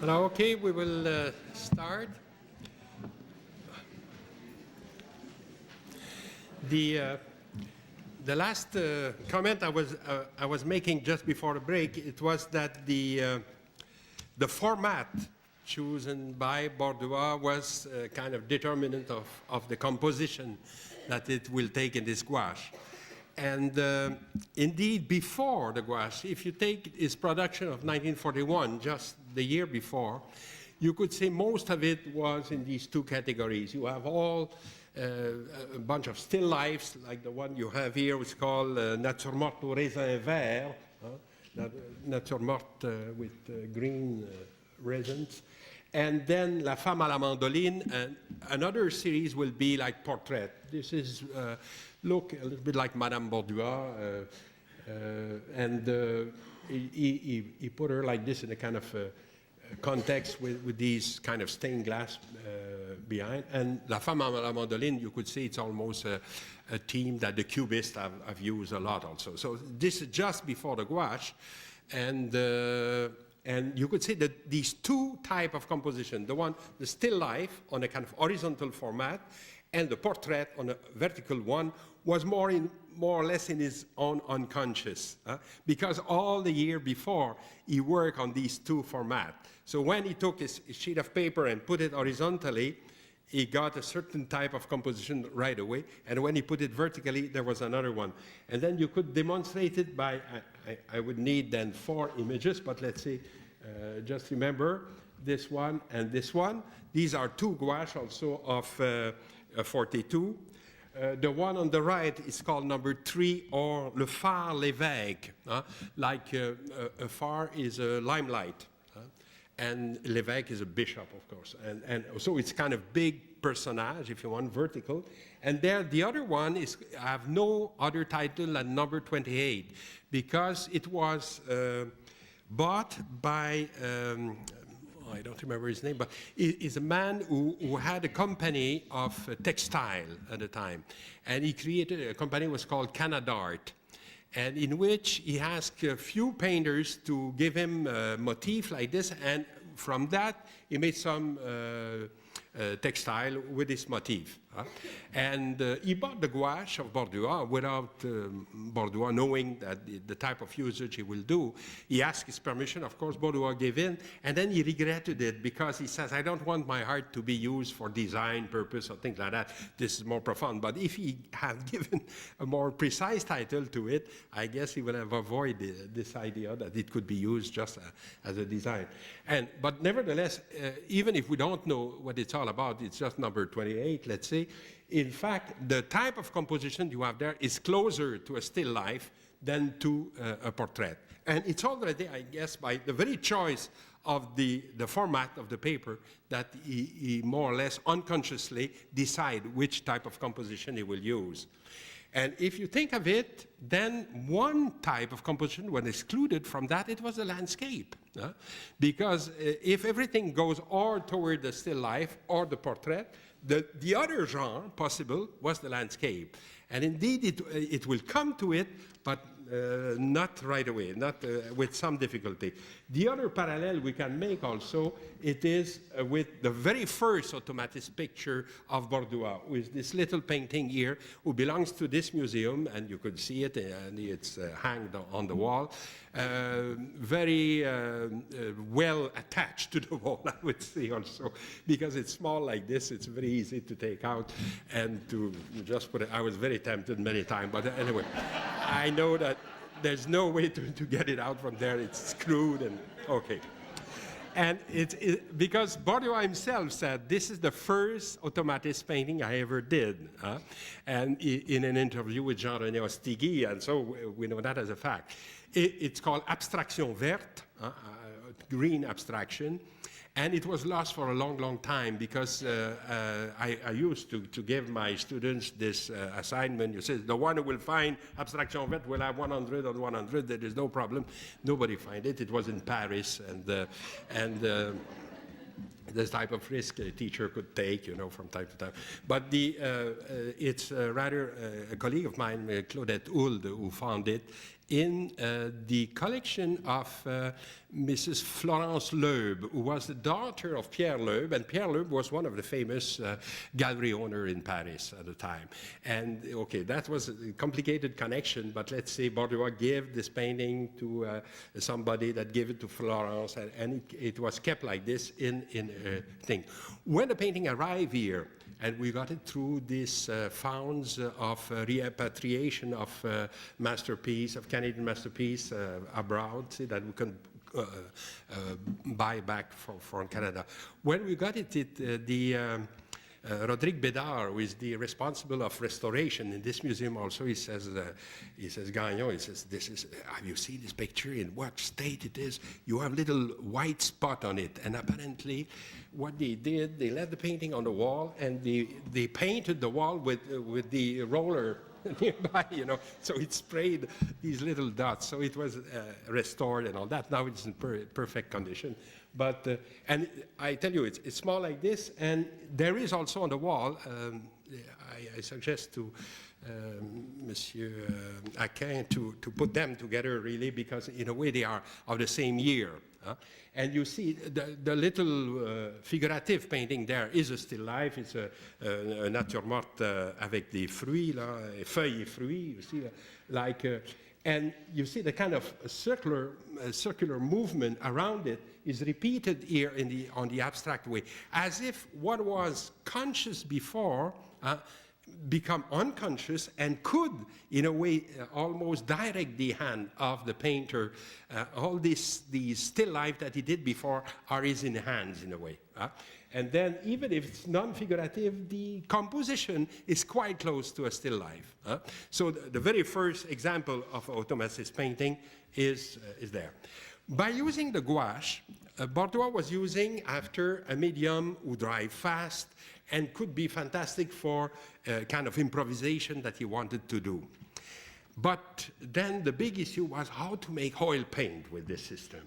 Okay, we will start. The last comment I was making just before the break, it was that the format chosen by Borduas was kind of determinant of the composition that it will take in this gouache. And indeed, before the gouache, if you take its production of 1941, just the year before, you could say most of it was in these two categories. You have all a bunch of still lifes, like the one you have here, which is called Nature morte au raisin vert, Nature morte with green raisins. And then La femme à la mandoline, and another series will be like Portrait. This is, look a little bit like Madame Borduas, and he put her like this in a kind of context with these kind of stained glass behind. And La femme à la mandoline, you could see it's almost a theme that the Cubists have used a lot also. So this is just before the gouache, and you could say that these two types of composition, the still life on a kind of horizontal format, and the portrait on a vertical one, was more or less in his own unconscious, because all the year before he worked on these two formats. So when he took his sheet of paper and put it horizontally, he got a certain type of composition right away, and when he put it vertically, there was another one. And then you could demonstrate it by, I would need then 4 images, but let's see, just remember this one and this one. These are two gouaches also of 42. The one on the right is called number 3, or Le phare l'évêque, like a phare is a limelight. And l'évêque is a bishop, of course. And so it's kind of big personage, if you want, vertical. And there, the other one is, I have no other title than number 28, because it was bought by, I don't remember his name, but he's a man who had a company of textile at the time. And he created a company was called Canadart, and in which he asked a few painters to give him a motif like this, and from that he made some textile with this motif. And he bought the gouache of Borduas without Borduas knowing that the type of usage he will do. He asked his permission, of course, Borduas gave in, and then he regretted it because he says, I don't want my art to be used for design purpose or things like that. This is more profound. But if he had given a more precise title to it, I guess he would have avoided this idea that it could be used just as a design. But nevertheless, even if we don't know what it's all about, it's just number 28, let's say. In fact, the type of composition you have there is closer to a still life than to a portrait. And it's already, I guess, by the very choice of the format of the paper that he more or less unconsciously decide which type of composition he will use. And if you think of it, then one type of composition, when excluded from that, it was the landscape. Because if everything goes or toward the still life or the portrait, the other genre possible was the landscape. And indeed, it will come to it, but not right away, not with some difficulty. The other parallel we can make also, it is with the very first automatist picture of Borduas, with this little painting here, who belongs to this museum, and you could see it, and it's hanged on the wall. Very well attached to the wall, I would say also, because it's small like this, it's very easy to take out and to just put it. I was very tempted many times, but anyway, I know that there's no way to get it out from there. It's screwed and okay. And because Borduas himself said, this is the first automatist painting I ever did. And in an interview with Jean-René Ostigui, and so we know that as a fact. It's called abstraction verte, green abstraction. And it was lost for a long, long time because I used to give my students this assignment. You say, the one who will find abstraction verte will have 100 on 100. There is no problem. Nobody find it. It was in Paris. this type of risk a teacher could take, from time to time. But it's rather a colleague of mine, Claudette Ould, who found it in the collection of Mrs. Florence Loeb, who was the daughter of Pierre Loeb, and Pierre Loeb was one of the famous gallery owners in Paris at the time. And okay, that was a complicated connection, but let's say Borduas gave this painting to somebody that gave it to Florence, and it was kept like this in a thing. When the painting arrived here, and we got it through these founds of repatriation of masterpiece, of Canadian masterpiece abroad, see, that we can buy back from Canada. When we got it, Rodrigue Bédard, who is the responsible of restoration in this museum also, he says, Gagnon, he says, have you seen this picture, in what state it is? You have little white spot on it. And apparently, what they did, they left the painting on the wall, and they painted the wall with the roller nearby, so it sprayed these little dots. So it was restored and all that. Now it's in perfect condition. But, and I tell you, it's small like this, and there is also on the wall, I suggest to Monsieur Aquin to put them together, really, because in a way they are of the same year. And you see the little figurative painting there is a still life. It's a nature morte avec des fruits, là, feuilles et fruits, you see, like, and you see the kind of circular movement around it is repeated here on the abstract way, as if what was conscious before become unconscious and could, in a way, almost direct the hand of the painter. All these still life that he did before are in hands, in a way. And then, even if it's non-figurative, the composition is quite close to a still life. So the very first example of automatist painting is there. By using the gouache, Borduas was using after a medium who dry fast and could be fantastic for kind of improvisation that he wanted to do. But then the big issue was how to make oil paint with this system,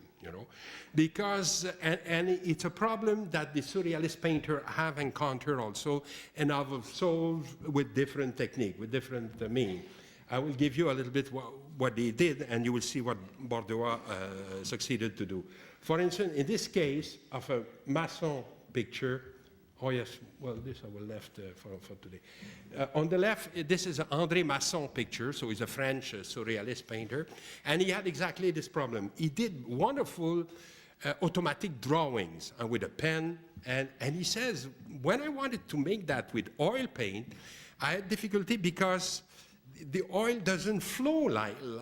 because, and it's a problem that the surrealist painter have encountered also and have solved with different technique, with different means. I will give you a little bit what they did, and you will see what Borduas succeeded to do. For instance, in this case of a Masson picture, oh yes, well, this I will left for today. On the left, this is an André Masson picture, so he's a French surrealist painter, and he had exactly this problem. He did wonderful automatic drawings with a pen, and he says, when I wanted to make that with oil paint, I had difficulty because the oil doesn't flow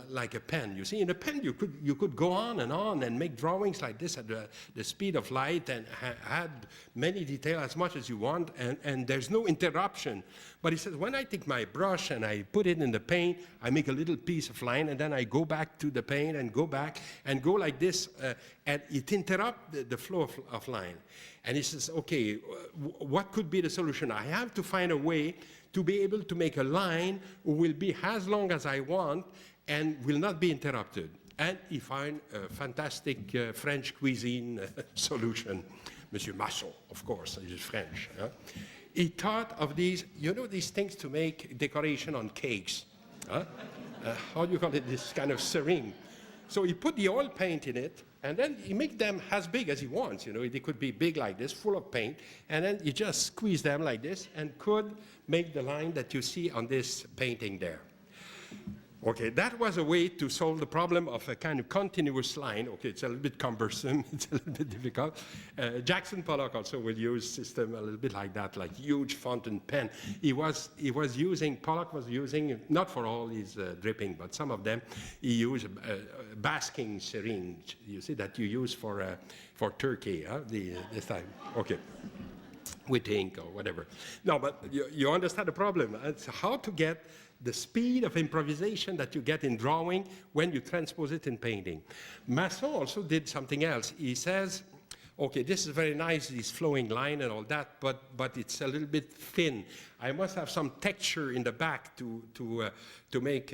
like a pen. You see, in a pen you could go on and make drawings like this at the speed of light and add many details as much as you want, and there's no interruption. But he says, when I take my brush and I put it in the paint, I make a little piece of line, and then I go back to the paint and go back and go like this, and it interrupts the flow of line. And he says, okay, what could be the solution? I have to find a way to be able to make a line who will be as long as I want and will not be interrupted. And he found a fantastic French cuisine solution. Monsieur Masson, of course, he's French. He thought of these, these things to make decoration on cakes. How do you call it? This kind of serine. So he put the oil paint in it, and then he make them as big as he wants. They could be big like this, full of paint, and then you just squeeze them like this and could make the line that you see on this painting there. Okay, that was a way to solve the problem of a kind of continuous line. Okay, it's a little bit cumbersome, it's a little bit difficult. Jackson Pollock also will use system a little bit like that, like huge fountain pen. Pollock was using, not for all his dripping, but some of them, he used a basking syringe, you see, that you use for turkey, this time. Okay. With ink or whatever. No, but you understand the problem. It's how to get the speed of improvisation that you get in drawing when you transpose it in painting. Masson also did something else. He says, okay, this is very nice, this flowing line and all that, but it's a little bit thin. I must have some texture in the back to make,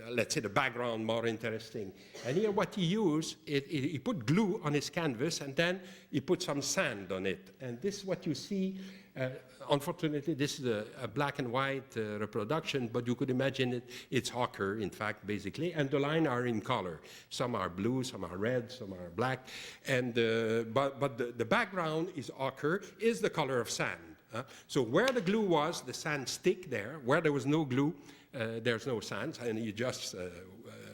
let's say, the background more interesting. And here what he used, he put glue on his canvas, and then he put some sand on it. And this is what you see. Unfortunately, this is a black and white reproduction, but you could imagine it's ochre, in fact, basically, and the lines are in color. Some are blue, some are red, some are black, and but the background is ochre, is the color of sand. So where the glue was, the sand stick there. Where there was no glue, there's no sand, and you just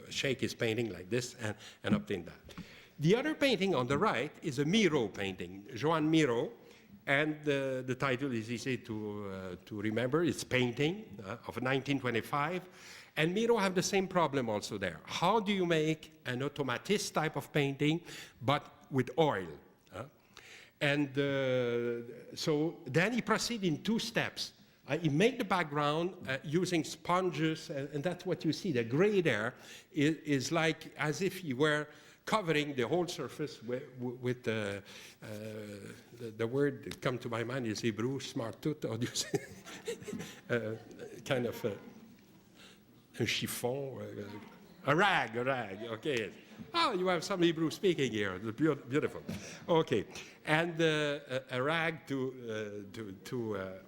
shake his painting like this and obtain that. The other painting on the right is a Miro painting, Joan Miro. And the title is easy to remember. It's Painting of 1925. And Miro have the same problem also there. How do you make an automatist type of painting, but with oil? And so then he proceeded in 2 steps. He made the background using sponges, and that's what you see. The gray there is like as if you were covering the whole surface with the word that comes to my mind is Hebrew, smartut, or do you say, kind of a chiffon, a rag, okay. Oh, you have some Hebrew speaking here, beautiful. Okay, and a rag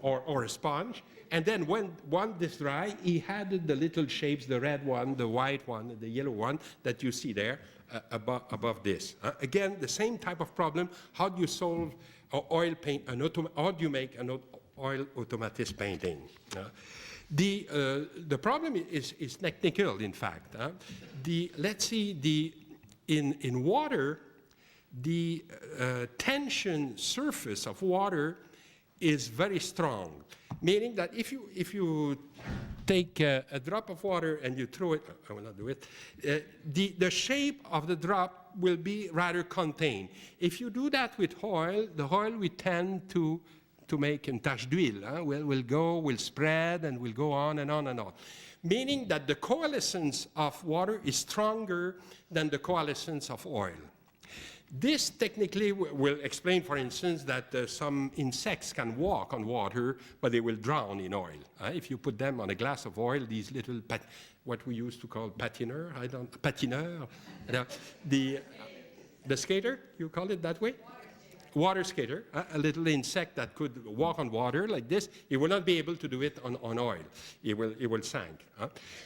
or a sponge. And then when this dry, he added the little shapes, the red one, the white one, the yellow one that you see there above this. Again, the same type of problem. How do you solve oil paint? How do you make an oil automatist painting? The problem is technical, in fact. Let's see, in water, the tension surface of water is very strong, meaning that if you take a drop of water and you throw it, I will not do it, the shape of the drop will be rather contained. If you do that with oil, the oil will tend to make une tache d'huile, will spread and will go on and on and on. Meaning that the coalescence of water is stronger than the coalescence of oil. This technically will explain, for instance, that some insects can walk on water, but they will drown in oil. If you put them on a glass of oil, these little, what we used to call patineur, the skater, you call it that way? Water skater, a little insect that could walk on water like this, it will not be able to do it on oil. It will sink.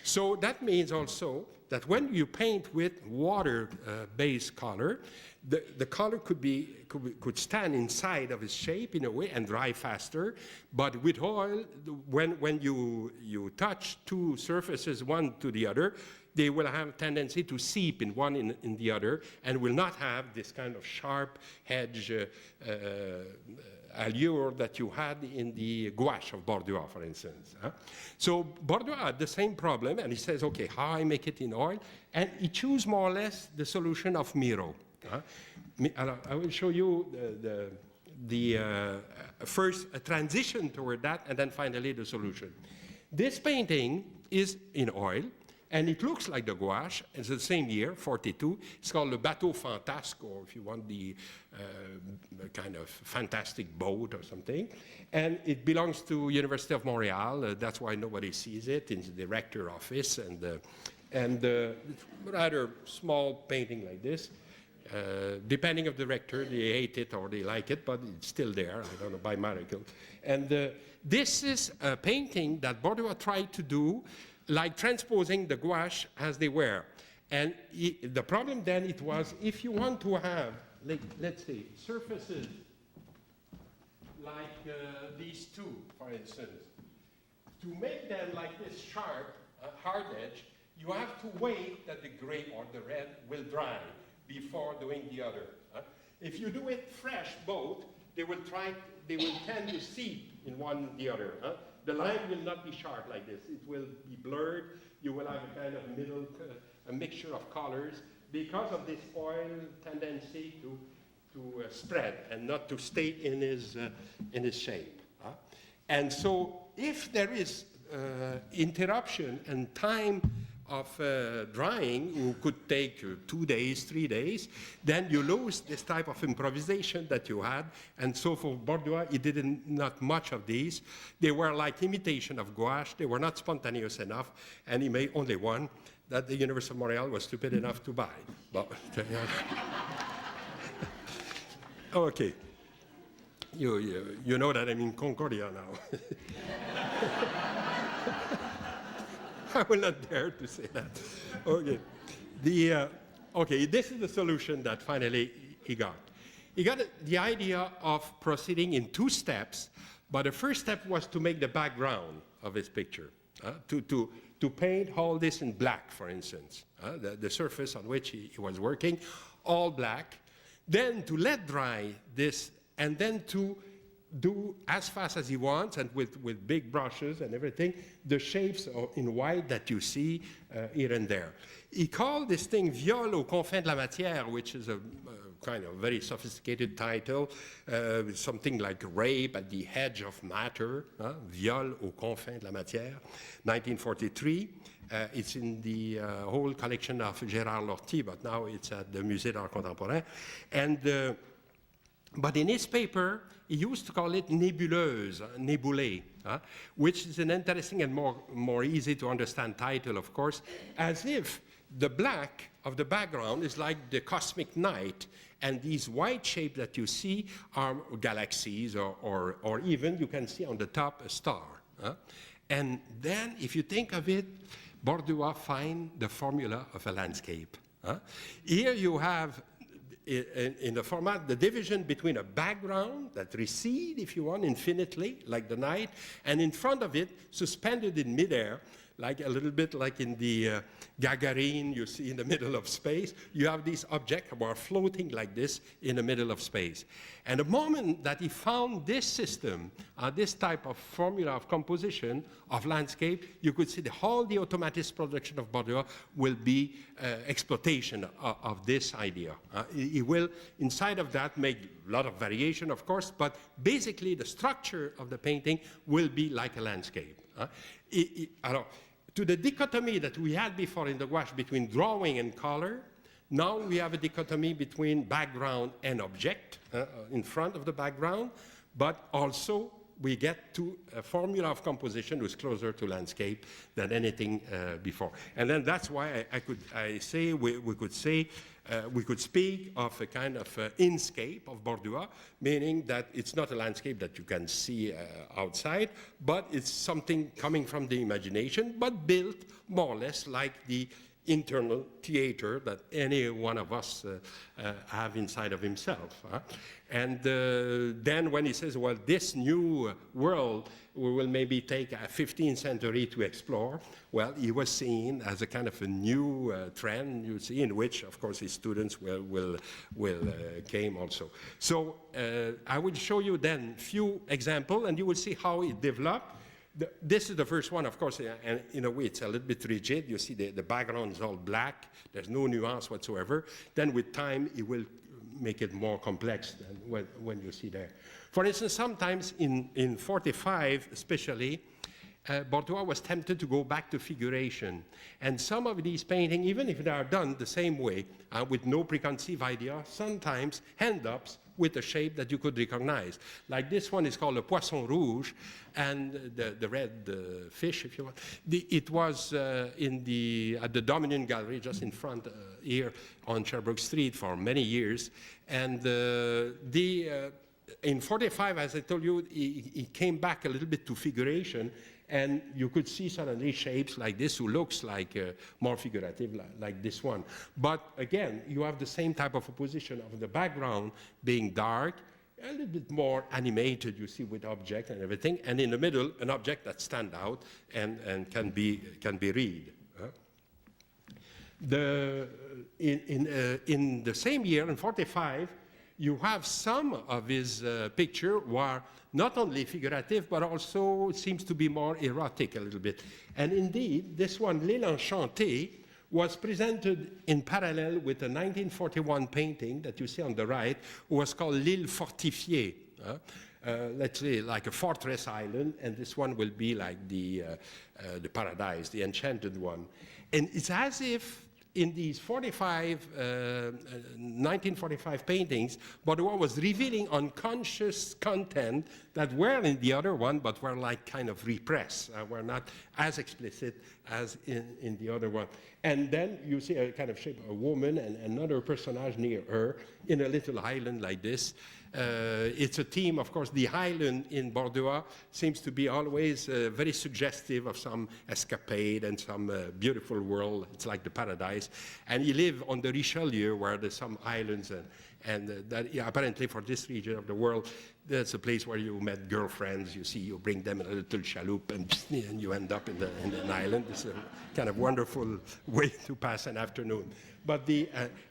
So that means also that when you paint with water-based color, the color could stand inside of its shape in a way and dry faster. But with oil, when you touch 2 surfaces one to the other, they will have a tendency to seep in one in the other and will not have this kind of sharp edge allure that you had in the gouache of Borduas, for instance. So Borduas had the same problem, and he says, okay, how I make it in oil? And he chose more or less the solution of Miro. I will show you first a transition toward that, and then finally the solution. This painting is in oil, and it looks like the gouache. It's the same year, 42. It's called Le Bateau Fantasque, or if you want the kind of fantastic boat or something. And it belongs to University of Montreal. That's why nobody sees it in the director office. And rather small painting like this. Depending on the director, they hate it or they like it, but it's still there, I don't know, by miracle. And this is a painting that Borduas tried to do, like transposing the gouache as they were. And the problem then it was, if you want to have, like, let's say, surfaces like these 2, for instance, to make them like this sharp, hard edge, you have to wait that the gray or the red will dry before doing the other. If you do it fresh, both, they will tend to seep in one the other. The line will not be sharp like this. It will be blurred. You will have a kind of a mixture of colors because of this oil tendency to spread and not to stay in his shape. And so if there is interruption and time drawing who could take 2 days, 3 days, then you lose this type of improvisation that you had. And so for Borduas, he did not much of these. They were like imitation of gouache. They were not spontaneous enough, and he made only one that the University of Montreal was stupid enough to buy. But, okay. You know that I'm in Concordia now. I will not dare to say that. Okay. Okay, this is the solution that finally he got. He got the idea of proceeding in 2 steps, but the first step was to make the background of his picture, to paint all this in black, for instance, the surface on which he was working, all black, then to let dry this, and then to do as fast as he wants, and with big brushes and everything, the shapes in white that you see here and there. He called this thing Viol aux confins de la matière, which is a kind of very sophisticated title, something like rape at the edge of matter, Viol aux confins de la matière, 1943. It's in the whole collection of Gérard Lortie, but now it's at the Musée d'Art Contemporain. And but in his paper, he used to call it nébuleuse, nébulée, which is an interesting and more easy to understand title, of course, as if the black of the background is like the cosmic night, and these white shapes that you see are galaxies, or even you can see on the top a star. And then, if you think of it, Borduas finds the formula of a landscape. Here you have, in the format, the division between a background that recedes, if you want, infinitely, like the night, and in front of it, suspended in midair, like a little bit like in the Gagarin you see in the middle of space, you have these objects that are floating like this in the middle of space. And the moment that he found this system, this type of formula of composition of landscape, you could see all the automatist production of Borduas will be exploitation of this idea. He will, inside of that, make a lot of variation, of course, but basically the structure of the painting will be like a landscape. To the dichotomy that we had before in the gouache between drawing and color, now we have a dichotomy between background and object in front of the background, but also we get to a formula of composition which is closer to landscape than anything before. And then that's why we could speak of a kind of inscape of Borduas, meaning that it's not a landscape that you can see outside, but it's something coming from the imagination, but built more or less like the internal theater that any one of us have inside of himself. And then when he says, well, this new world we will maybe take a 15th century to explore, well, he was seen as a kind of a new trend, you see, in which, of course, his students will came also. So I will show you then few examples, and you will see how it developed. This is the first one, of course, and in a way it's a little bit rigid. You see the background is all black. There's no nuance whatsoever. Then with time, it will make it more complex than when you see there. For instance, sometimes in 45 especially, Borduas was tempted to go back to figuration. And some of these paintings, even if they are done the same way, with no preconceived idea, sometimes end up with a shape that you could recognize. Like this one is called Le Poisson Rouge, and the red fish, if you want. It was at the Dominion Gallery, just in front here on Sherbrooke Street for many years. And in 45, as I told you, he came back a little bit to figuration, and you could see suddenly shapes like this who looks like more figurative, like this one. But again, you have the same type of opposition of the background being dark, a little bit more animated, you see, with object and everything, and in the middle, an object that stands out and can be read. In the same year, in 45, you have some of his picture were not only figurative, but also seems to be more erotic a little bit. And indeed, this one, L'Île Enchantée, was presented in parallel with a 1941 painting that you see on the right, was called L'Île Fortifiée. Let's say like a fortress island, and this one will be like the paradise, the enchanted one. And it's as if in these 1945 paintings, Borduas was revealing unconscious content that were in the other one, but were like kind of repressed, were not as explicit as in the other one. And then you see a kind of shape of a woman and another personage near her in a little island like this. It's a theme, of course. The island in Borduas seems to be always very suggestive of some escapade and some beautiful world. It's like the paradise. And you live on the Richelieu, where there's some islands, and that, yeah, apparently for this region of the world, that's a place where you met girlfriends. You see, you bring them in a little chaloupe, and you end up in an island. It's a kind of wonderful way to pass an afternoon. But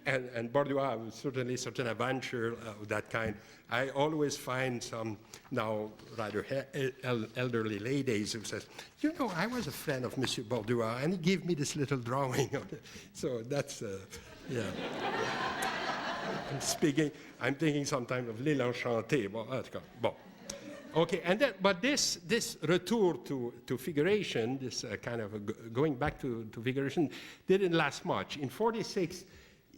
and Borduas, certainly certain adventure of that kind. I always find some now rather elderly ladies who says, you know, I was a friend of Monsieur Borduas, and he gave me this little drawing. So that's, yeah. I'm thinking sometimes of L'Île Enchantée. Bon. Okay, and then, but this retour to figuration, this kind of going back to figuration, didn't last much. In '46,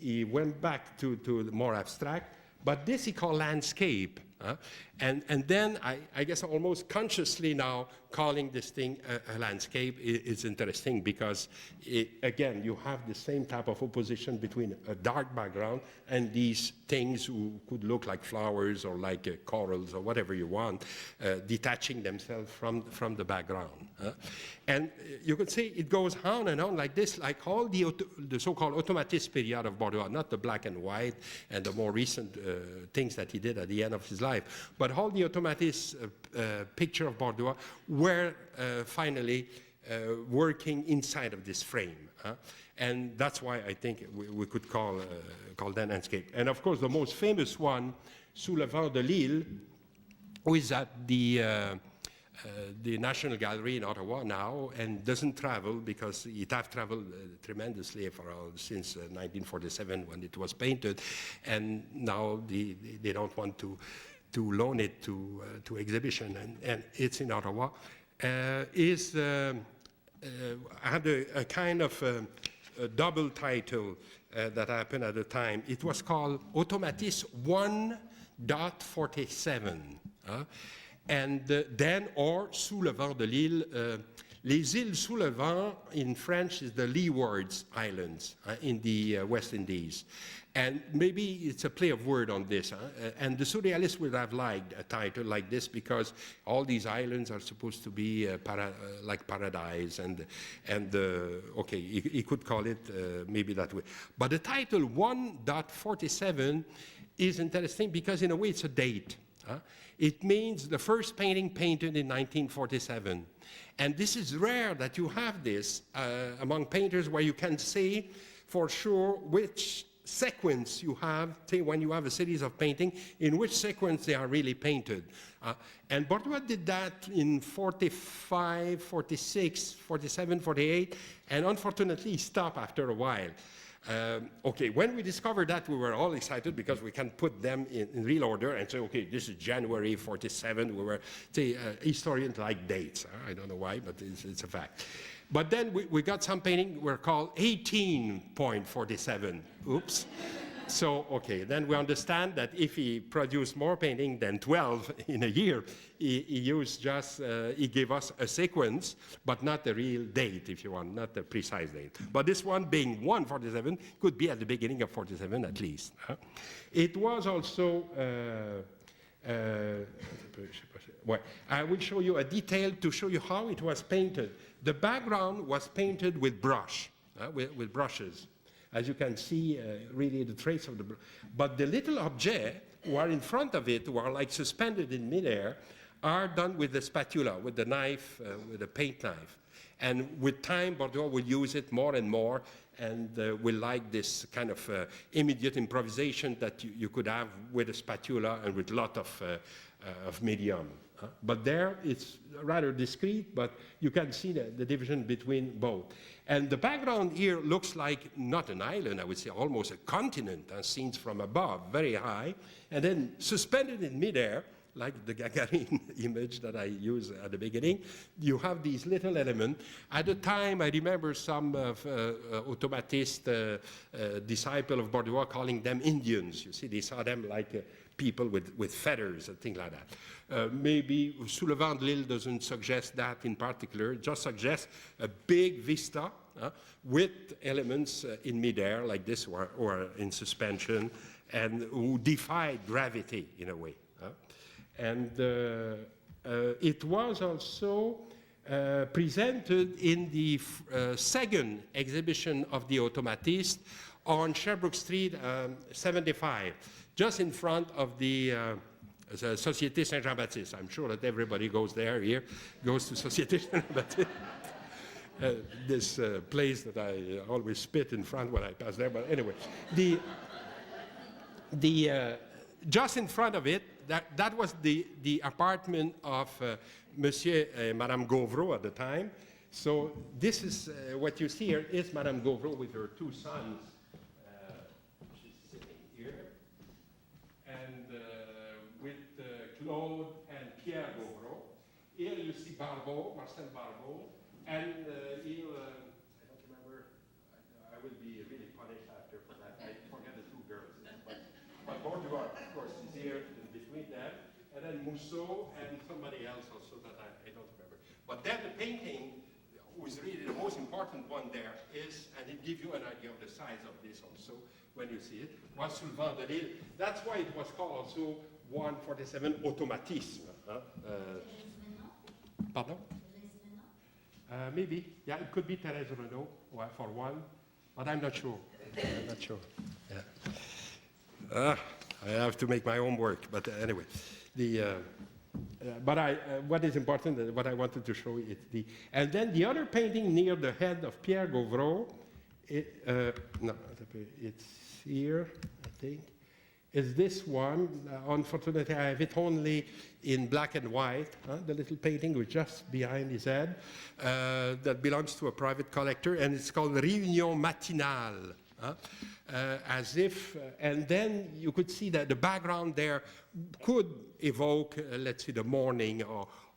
he went back to the more abstract, but this he called landscape. And then I guess almost consciously now calling this thing a landscape is interesting because, again, you have the same type of opposition between a dark background and these things who could look like flowers or like corals or whatever you want, detaching themselves from the background. And you could say it goes on and on like this, like all the so-called automatist period of Borduas, not the black and white and the more recent things that he did at the end of his life, but all the automatist picture of Borduas were finally working inside of this frame. And that's why I think we could call that landscape. And of course, the most famous one, Sous le vent de l'île, who is at the National Gallery in Ottawa now and doesn't travel because it have traveled tremendously since 1947 when it was painted, and now they don't want to loan it to exhibition, and it's in Ottawa. Had a kind of a double title that happened at the time. It was called Automatiste 1.47. And then, or Sous le vent de l'île. Les îles sous le vent in French is the Leewards Islands in the West Indies. And maybe it's a play of word on this. And the surrealists would have liked a title like this because all these islands are supposed to be like paradise. And okay, he could call it maybe that way. But the title 1.47 is interesting because in a way it's a date. It means the first painting painted in 1947. And this is rare that you have this among painters where you can say for sure which sequence you have, say when you have a series of paintings, in which sequence they are really painted. And Borduas did that in 45, 46, 47, 48, and unfortunately he stopped after a while. Okay, when we discovered that, we were all excited because we can put them in real order and say, okay, this is January 47. We were, say, historians like dates. I don't know why, but it's a fact. But then we got some painting were called 18.47. Oops. So, okay, then we understand that if he produced more painting than 12 in a year, he used just, he gave us a sequence, but not the real date, if you want, not the precise date. But this one being 1.47 could be at the beginning of 47 at least. It was also, well, I will show you a detail to show you how it was painted. The background was painted with brush, with brushes. As you can see, really the trace of the brush. But the little objects who are in front of it, who are like suspended in midair, are done with the spatula, with the knife, with a paint knife. And with time, Borduas will use it more and more, and will like this kind of immediate improvisation that you could have with a spatula and with a lot of medium. But there, it's rather discreet, but you can see the division between both. And the background here looks like not an island, I would say almost a continent, seen from above, very high. And then suspended in midair, like the Gagarin image that I used at the beginning, you have these little elements. At the time, I remember some automatist disciple of Borduas calling them Indians. You see, they saw them like people with feathers and things like that. Maybe Sous le vent de l'île doesn't suggest that in particular, it just suggests a big vista with elements in midair like this or in suspension and who defy gravity in a way. And it was also presented in the second exhibition of the automatist on Sherbrooke Street 75, just in front of the Société Saint-Jean-Baptiste. I'm sure that everybody goes there here, goes to Société Saint-Jean-Baptiste. This place that I always spit in front when I pass there, but anyway. Just in front of it, that was the apartment of Monsieur and Madame Gauvreau at the time. So this is what you see here is Madame Gauvreau with her two sons. She's sitting here. And with Claude and Pierre Gauvreau. Here you see Barbeau, Marcel Barbeau. And I don't remember, I will be really punished after for that. I forget the two girls. But Borduas, of course, is here in between them. And then Mousseau and somebody else also that I don't remember. But then the painting, who is really the most important one there, is, and it gives you an idea of the size of this also, when you see it, was Sous le vent de l'île. That's why it was called also 147 automatisme. Pardon? Maybe, yeah, it could be Thérèse Renaud for one, but I'm not sure. I'm not sure. Yeah. I have to make my homework, but anyway, what is important, what I wanted to show is and then the other painting near the head of Pierre Gauvreau, no, it's here, I think. Is this one. Unfortunately, I have it only in black and white, the little painting was just behind his head, that belongs to a private collector, and it's called Réunion Matinale. As if, and then you could see that the background there could evoke, let's say, the morning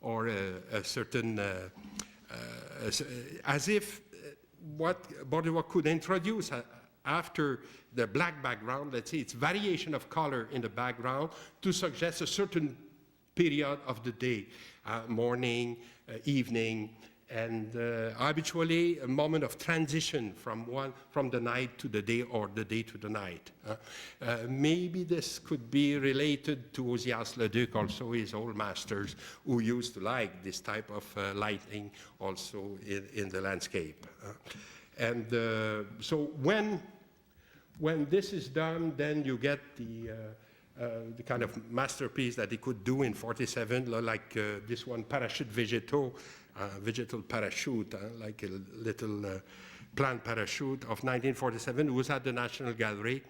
or a certain, as if what Borduas could introduce after the black background, let's say, it's variation of color in the background to suggest a certain period of the day, morning, evening, and habitually a moment of transition from the night to the day or the day to the night. Maybe this could be related to Ozias Leduc, also his old masters, who used to like this type of lighting also in the landscape. And so when this is done, then you get the kind of masterpiece that he could do in 47, like this one, Parachute Végétaux, vegetal parachute, like a little plant parachute of 1947, was at the National Gallery.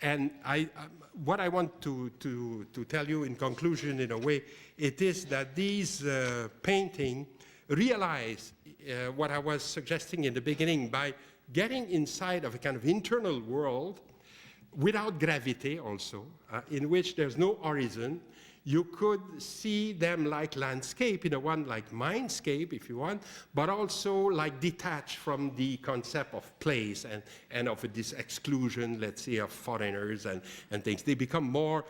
And what I want to tell you in conclusion, in a way, it is that these paintings realize what I was suggesting in the beginning by getting inside of a kind of internal world without gravity also, in which there's no horizon. You could see them like landscape, in a one like mindscape, if you want, but also like detached from the concept of place and of this exclusion, let's say, of foreigners and things. They become more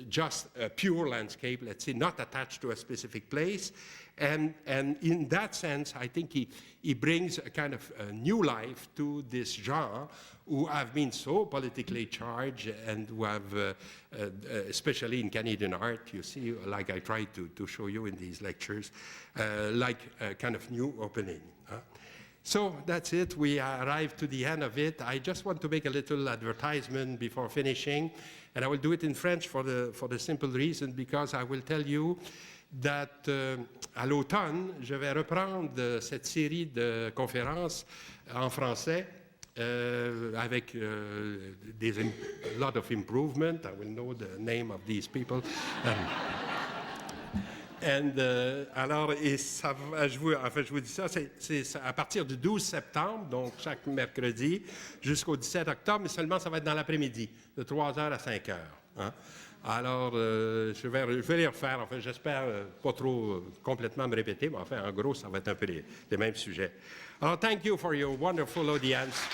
just a pure landscape, let's say, not attached to a specific place. And in that sense, I think he brings a kind of a new life to this genre, who have been so politically charged and who have, especially in Canadian art, you see, like I tried to show you in these lectures, like a kind of new opening. So that's it. We arrived to the end of it. I just want to make a little advertisement before finishing, and I will do it in French for the simple reason, because I will tell you that à l'automne, je vais reprendre cette série de conférences en français avec a lot of improvement. I will know the name of these people. Alors, et ça, je vous dis ça, c'est à partir du 12 septembre, donc chaque mercredi, jusqu'au 17 octobre, mais seulement ça va être dans l'après-midi, de 3h à 5h. Hein? Alors, je vais les refaire. Enfin, j'espère pas trop complètement me répéter, mais enfin, en gros, ça va être un peu les mêmes sujets. Alors, thank you for your wonderful audience.